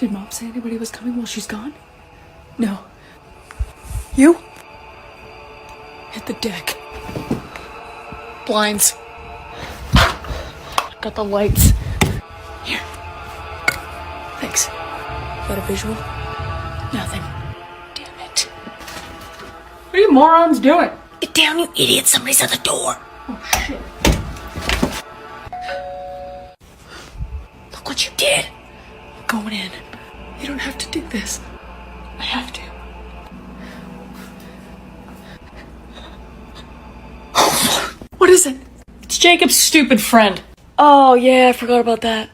Did Mom say anybody was coming while she's gone? No. You? Hit the deck. Blinds. Got the lights. Here. Thanks. Got a visual? Nothing. Damn it. What are you morons doing? Get down, you idiot. Somebody's at the door. Oh, shit. Look what you did. I'm going in. You don't have to do this. I have to. What is it? It's Jacob's stupid friend. Oh, yeah, I forgot about that.